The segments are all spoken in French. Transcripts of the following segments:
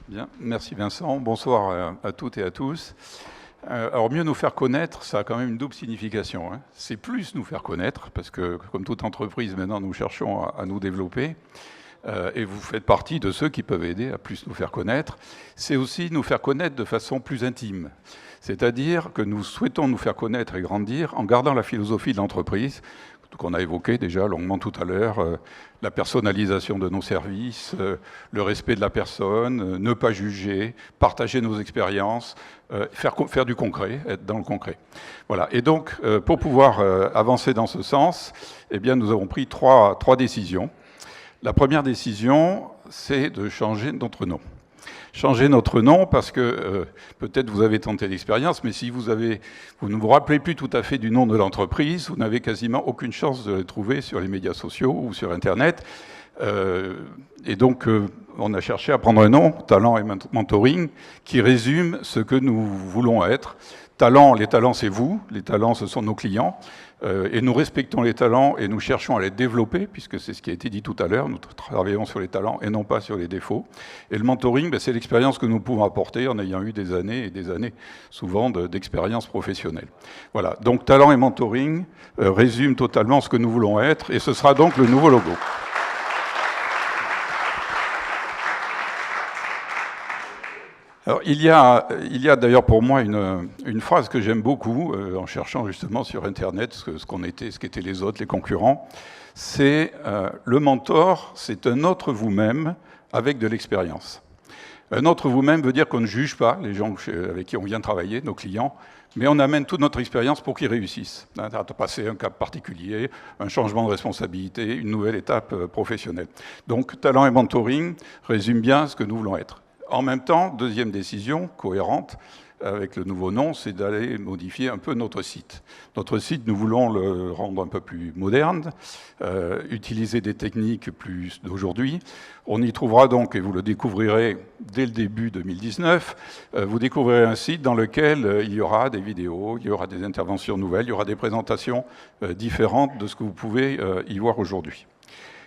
Bien, merci Vincent. Bonsoir à toutes et à tous. Alors mieux nous faire connaître, ça a quand même une double signification. C'est plus nous faire connaître, parce que comme toute entreprise, maintenant nous cherchons à nous développer. Et vous faites partie de ceux qui peuvent aider à plus nous faire connaître. C'est aussi nous faire connaître de façon plus intime. C'est-à-dire que nous souhaitons nous faire connaître et grandir en gardant la philosophie de l'entreprise, qu'on a évoqué déjà longuement tout à l'heure, la personnalisation de nos services, le respect de la personne, ne pas juger, partager nos expériences, faire du concret, être dans le concret. Voilà. Et donc, pour pouvoir avancer dans ce sens, eh bien, nous avons pris trois décisions. La première décision, c'est de changer notre nom. Changer notre nom parce que peut-être vous avez tenté l'expérience, mais si vous ne vous rappelez plus tout à fait du nom de l'entreprise, vous n'avez quasiment aucune chance de le trouver sur les médias sociaux ou sur Internet. Et donc, on a cherché à prendre un nom, Talent et Mentoring, qui résume ce que nous voulons être. Les talents, c'est vous. Les talents, ce sont nos clients. Et nous respectons les talents et nous cherchons à les développer, puisque c'est ce qui a été dit tout à l'heure. Nous travaillons sur les talents et non pas sur les défauts. Et le mentoring, c'est l'expérience que nous pouvons apporter en ayant eu des années et des années, souvent, d'expérience professionnelle. Voilà. Donc, talent et mentoring résument totalement ce que nous voulons être. Et ce sera donc le nouveau logo. Alors, il y a d'ailleurs pour moi une phrase que j'aime beaucoup en cherchant justement sur Internet ce qu'étaient les autres, les concurrents. C'est le mentor, c'est un autre vous-même avec de l'expérience. Un autre vous-même veut dire qu'on ne juge pas les gens avec qui on vient travailler, nos clients, mais on amène toute notre expérience pour qu'ils réussissent. À passer un cap particulier, un changement de responsabilité, une nouvelle étape professionnelle. Donc, talent et mentoring résument bien ce que nous voulons être. En même temps, deuxième décision cohérente avec le nouveau nom, c'est d'aller modifier un peu notre site. Notre site, nous voulons le rendre un peu plus moderne, utiliser des techniques plus d'aujourd'hui. On y trouvera donc, et vous le découvrirez dès le début 2019, vous découvrirez un site dans lequel il y aura des vidéos, il y aura des interventions nouvelles, il y aura des présentations différentes de ce que vous pouvez y voir aujourd'hui.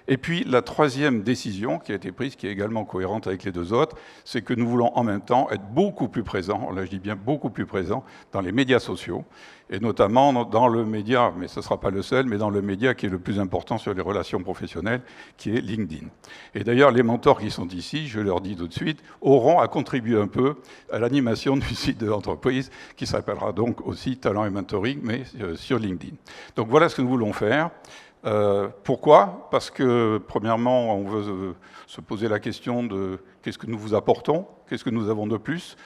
Et puis, la troisième décision qui a été prise, qui est également cohérente avec les deux autres, c'est que nous voulons en même temps être beaucoup plus présents, là je dis bien beaucoup plus présents, dans les médias sociaux, et notamment dans le média, mais ce ne sera pas le seul, mais dans le média qui est le plus important sur les relations professionnelles, qui est LinkedIn. Et d'ailleurs, les mentors qui sont ici, je leur dis tout de suite, auront à contribuer un peu à l'animation du site de l'entreprise, qui s'appellera donc aussi Talent et Mentoring, mais sur LinkedIn. Donc voilà ce que nous voulons faire. Pourquoi ? Parce que, premièrement, on veut se poser la question de qu'est-ce que nous vous apportons, qu'est-ce que nous avons de plus,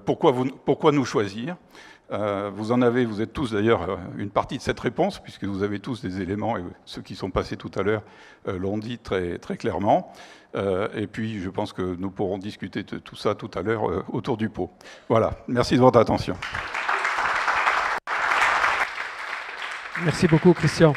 pourquoi nous choisir. Vous êtes tous d'ailleurs une partie de cette réponse, puisque vous avez tous des éléments, et ceux qui sont passés tout à l'heure l'ont dit très, très clairement. Et puis, je pense que nous pourrons discuter de tout ça tout à l'heure autour du pot. Voilà, merci de votre attention. Merci beaucoup, Christian.